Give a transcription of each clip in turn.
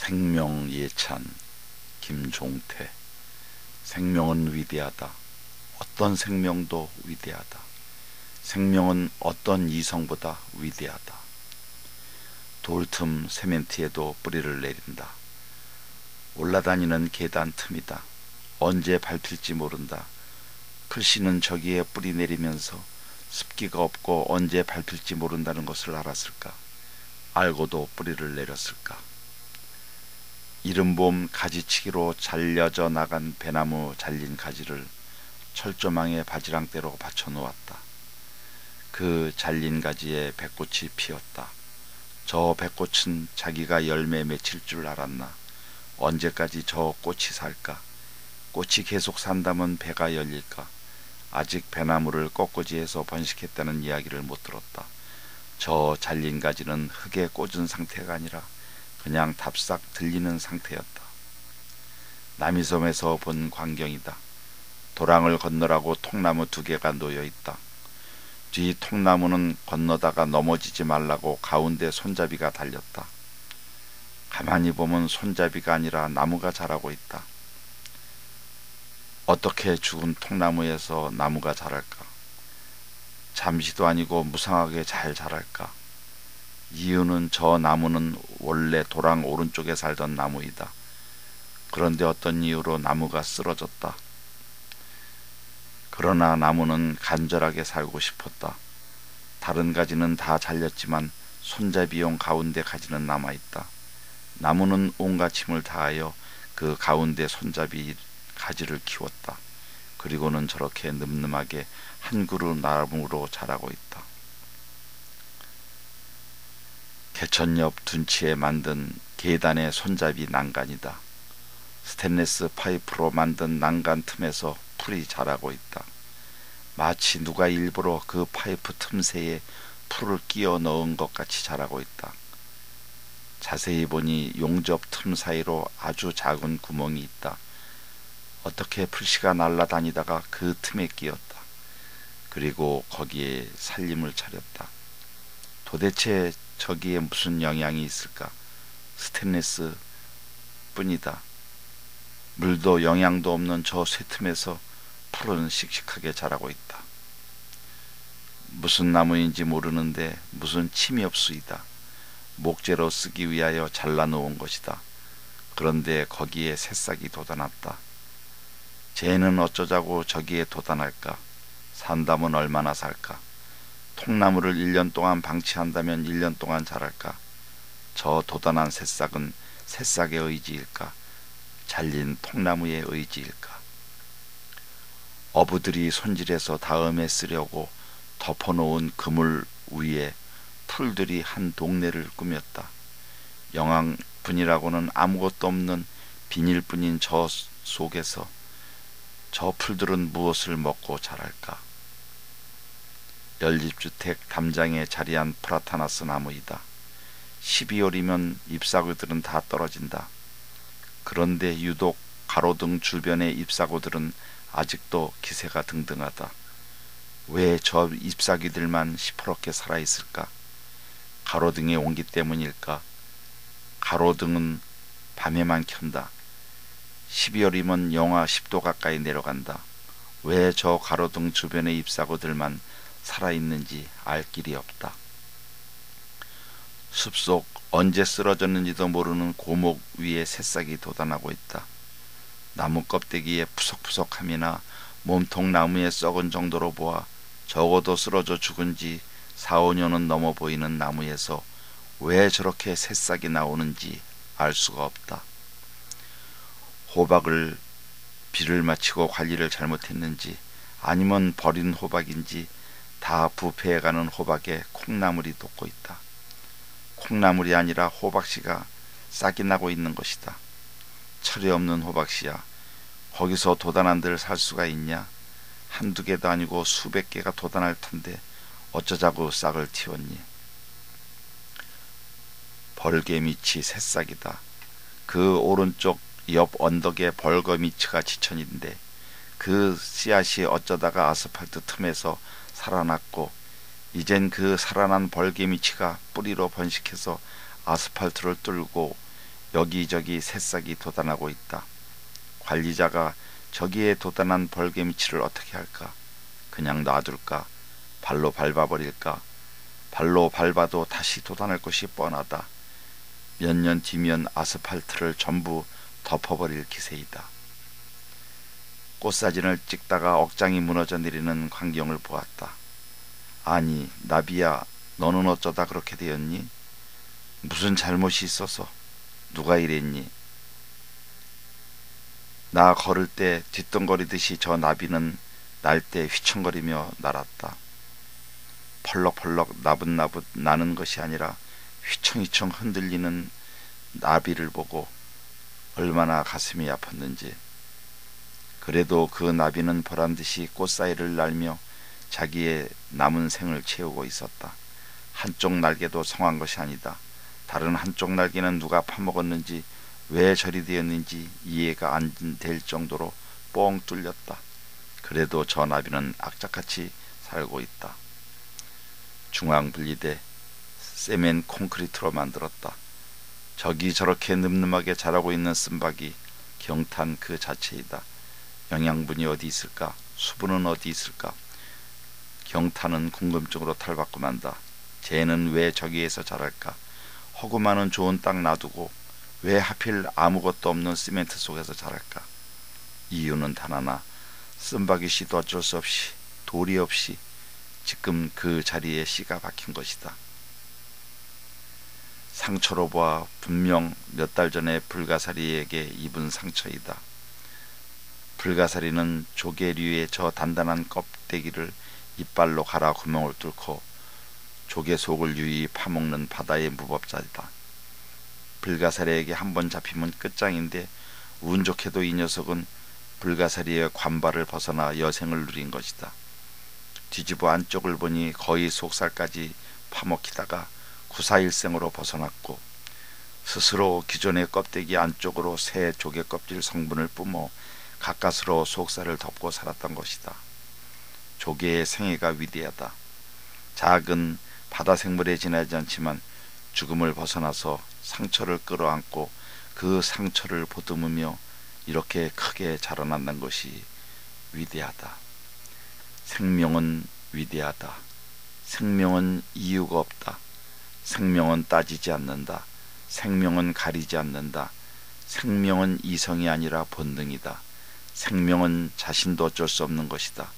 생명 예찬 김종태. 생명은 위대하다. 어떤 생명도 위대하다. 생명은 어떤 이성보다 위대하다. 돌틈 세멘트에도 뿌리를 내린다. 올라다니는 계단 틈이다. 언제 밟힐지 모른다. 글씨는 저기에 뿌리 내리면서 습기가 없고 언제 밟힐지 모른다는 것을 알았을까? 알고도 뿌리를 내렸을까? 이른봄 가지치기로 잘려져 나간 배나무 잘린 가지를 철조망에 바지랑대로 받쳐놓았다. 그 잘린 가지에 백꽃이 피었다. 저 백꽃은 자기가 열매 맺힐 줄 알았나? 언제까지 저 꽃이 살까? 꽃이 계속 산다면 배가 열릴까? 아직 배나무를 꺾꽂이해서 번식했다는 이야기를 못 들었다. 저 잘린 가지는 흙에 꽂은 상태가 아니라 그냥 답싹 들리는 상태였다. 남이섬에서 본 광경이다. 도랑을 건너라고 통나무 2개가 놓여있다. 뒤 통나무는 건너다가 넘어지지 말라고 가운데 손잡이가 달렸다. 가만히 보면 손잡이가 아니라 나무가 자라고 있다. 어떻게 죽은 통나무에서 나무가 자랄까? 잠시도 아니고 무상하게 잘 자랄까? 이유는 저 나무는 원래 도랑 오른쪽에 살던 나무이다. 그런데 어떤 이유로 나무가 쓰러졌다. 그러나 나무는 간절하게 살고 싶었다. 다른 가지는 다 잘렸지만 손잡이용 가운데 가지는 남아있다. 나무는 온갖 힘을 다하여 그 가운데 손잡이 가지를 키웠다. 그리고는 저렇게 늠름하게 한 그루 나무로 자라고 있다. 개천 옆 둔치에 만든 계단의 손잡이 난간이다. 스테인리스 파이프로 만든 난간 틈에서 풀이 자라고 있다. 마치 누가 일부러 그 파이프 틈새에 풀을 끼워 넣은 것 같이 자라고 있다. 자세히 보니 용접 틈 사이로 아주 작은 구멍이 있다. 어떻게 풀씨가 날아다니다가 그 틈에 끼었다. 그리고 거기에 살림을 차렸다. 도대체 저기에 무슨 영양이 있을까? 스테인리스 뿐이다. 물도 영양도 없는 저 쇠틈에서 풀은 씩씩하게 자라고 있다. 무슨 나무인지 모르는데 무슨 침이 없수이다. 목재로 쓰기 위하여 잘라놓은 것이다. 그런데 거기에 새싹이 돋아났다. 쟤는 어쩌자고 저기에 돋아날까? 산다면 얼마나 살까? 통나무를 1년 동안 방치한다면 1년 동안 자랄까? 저 돋아난 새싹은 새싹의 의지일까? 잘린 통나무의 의지일까? 어부들이 손질해서 다음에 쓰려고 덮어놓은 그물 위에 풀들이 한 동네를 꾸몄다. 영양분이라고는 아무것도 없는 비닐뿐인 저 속에서 저 풀들은 무엇을 먹고 자랄까? 연립주택 담장에 자리한 프라타나스 나무이다. 12월이면 잎사귀들은 다 떨어진다. 그런데 유독 가로등 주변의 잎사귀들은 아직도 기세가 등등하다. 왜 저 잎사귀들만 시퍼렇게 살아있을까? 가로등의 온기 때문일까? 가로등은 밤에만 켠다. 12월이면 영하 10도 가까이 내려간다. 왜 저 가로등 주변의 잎사귀들만 살아있는지 알 길이 없다. 숲속 언제 쓰러졌는지도 모르는 고목 위에 새싹이 돋아나고 있다. 나무 껍데기의 푸석푸석함이나 몸통 나무의 썩은 정도로 보아 적어도 쓰러져 죽은 지 4, 5년은 넘어 보이는 나무에서 왜 저렇게 새싹이 나오는지 알 수가 없다. 호박을 비를 맞히고 관리를 잘못했는지 아니면 버린 호박인지 다 부패해가는 호박에 콩나물이 돋고 있다. 콩나물이 아니라 호박씨가 싹이 나고 있는 것이다. 철이 없는 호박씨야. 거기서 돋아난들 살 수가 있냐? 한두 개도 아니고 수백 개가 돋아날 텐데 어쩌자고 싹을 틔웠니? 벌개미치 새싹이다. 그 오른쪽 옆 언덕에 벌거미치가 지천인데 그 씨앗이 어쩌다가 아스팔트 틈에서 살아났고 이젠 그 살아난 벌개미치가 뿌리로 번식해서 아스팔트를 뚫고 여기저기 새싹이 돋아나고 있다. 관리자가 저기에 돋아난 벌개미치를 어떻게 할까? 그냥 놔둘까? 발로 밟아버릴까? 발로 밟아도 다시 돋아날 것이 뻔하다. 몇 년 뒤면 아스팔트를 전부 덮어버릴 기세이다. 꽃사진을 찍다가 억장이 무너져 내리는 광경을 보았다. 아니, 나비야, 너는 어쩌다 그렇게 되었니? 무슨 잘못이 있어서? 누가 이랬니? 나 걸을 때 뒷동거리듯이 저 나비는 날 때 휘청거리며 날았다. 펄럭펄럭 나붓나붓 나는 것이 아니라 휘청휘청 흔들리는 나비를 보고 얼마나 가슴이 아팠는지. 그래도 그 나비는 보란듯이 꽃사이를 날며 자기의 남은 생을 채우고 있었다. 한쪽 날개도 성한 것이 아니다. 다른 한쪽 날개는 누가 파먹었는지 왜 저리 되었는지 이해가 안 될 정도로 뻥 뚫렸다. 그래도 저 나비는 악착같이 살고 있다. 중앙분리대 세멘 콘크리트로 만들었다. 저기 저렇게 늠름하게 자라고 있는 쓴박이 경탄 그 자체이다. 영양분이 어디 있을까? 수분은 어디 있을까? 경탄은 궁금증으로 탈바꿈 한다. 쟤는 왜 저기에서 자랄까? 허구 많은 좋은 땅 놔두고 왜 하필 아무것도 없는 시멘트 속에서 자랄까? 이유는 단 하나. 쓴박이 씨도 어쩔 수 없이 도리 없이 지금 그 자리에 씨가 박힌 것이다. 상처로 보아 분명 몇 달 전에 불가사리에게 입은 상처이다. 불가사리는 조개류의 저 단단한 껍데기를 이빨로 갈아 구멍을 뚫고 조개 속을 유유히 파먹는 바다의 무법자이다. 불가사리에게 한번 잡히면 끝장인데 운 좋게도 이 녀석은 불가사리의 관발을 벗어나 여생을 누린 것이다. 뒤집어 안쪽을 보니 거의 속살까지 파먹히다가 구사일생으로 벗어났고 스스로 기존의 껍데기 안쪽으로 새 조개 껍질 성분을 뿜어 가까스로 속살을 덮고 살았던 것이다. 조개의 생애가 위대하다. 작은 바다 생물에 지나지 않지만 죽음을 벗어나서 상처를 끌어안고 그 상처를 보듬으며 이렇게 크게 자라난다는 것이 위대하다. 생명은 위대하다. 생명은 이유가 없다. 생명은 따지지 않는다. 생명은 가리지 않는다. 생명은 이성이 아니라 본능이다. 생명은 자신도 어쩔 수 없는 것이다.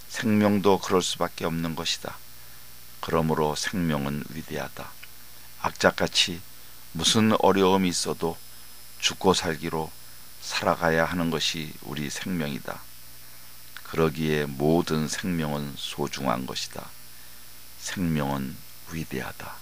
생명도 그럴 수밖에 없는 것이다. 그러므로 생명은 위대하다. 악착같이 무슨 어려움이 있어도 죽고 살기로 살아가야 하는 것이 우리 생명이다. 그러기에 모든 생명은 소중한 것이다. 생명은 위대하다.